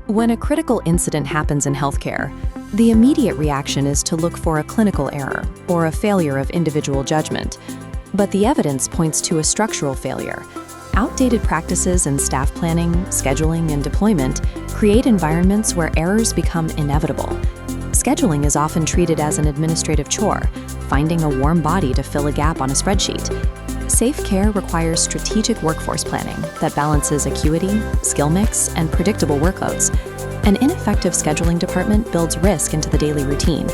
When a critical incident happens in healthcare, the immediate reaction is to look for a clinical error or a failure of individual judgment. But the evidence points to a structural failure. Outdated practices in staff planning, scheduling, and deployment create environments where errors become inevitable. Scheduling is often treated as an administrative chore, finding a warm body to fill a gap on a spreadsheet. Safe care requires strategic workforce planning that balances acuity, skill mix, and predictable workloads. An ineffective scheduling department builds risk into the daily routine.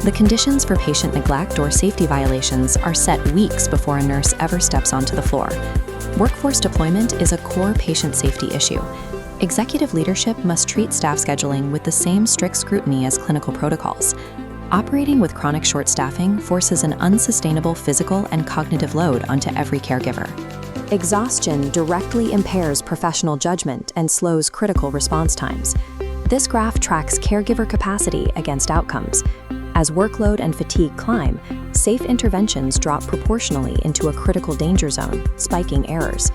The conditions for patient neglect or safety violations are set weeks before a nurse ever steps onto the floor. Workforce deployment is a core patient safety issue. Executive leadership must treat staff scheduling with the same strict scrutiny as clinical protocols. Operating with chronic short staffing forces an unsustainable physical and cognitive load onto every caregiver. Exhaustion directly impairs professional judgment and slows critical response times. This graph tracks caregiver capacity against outcomes. As workload and fatigue climb, safe interventions drop proportionally into a critical danger zone, spiking errors.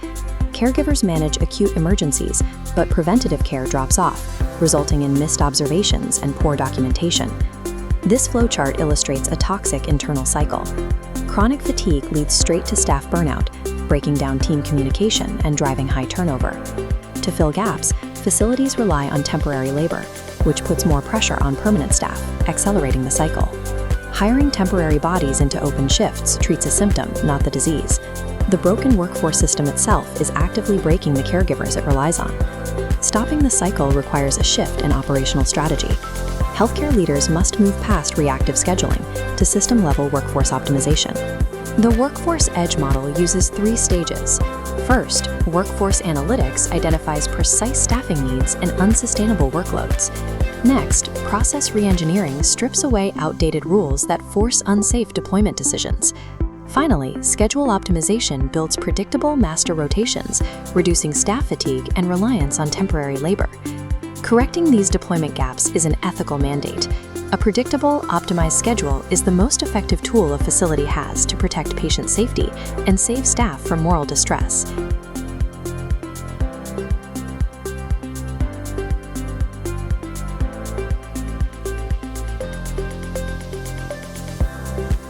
Caregivers manage acute emergencies, but preventative care drops off, resulting in missed observations and poor documentation. This flowchart illustrates a toxic internal cycle. Chronic fatigue leads straight to staff burnout, breaking down team communication and driving high turnover. To fill gaps, facilities rely on temporary labor, which puts more pressure on permanent staff, accelerating the cycle. Hiring temporary bodies into open shifts treats a symptom, not the disease. The broken workforce system itself is actively breaking the caregivers it relies on. Stopping the cycle requires a shift in operational strategy. Healthcare leaders must move past reactive scheduling to system-level workforce optimization. The Workforce Edge model uses 3 stages. First, workforce analytics identifies precise staffing needs and unsustainable workloads. Next, process reengineering strips away outdated rules that force unsafe deployment decisions. Finally, schedule optimization builds predictable master rotations, reducing staff fatigue and reliance on temporary labor. Correcting these deployment gaps is an ethical mandate. A predictable, optimized schedule is the most effective tool a facility has to protect patient safety and save staff from moral distress.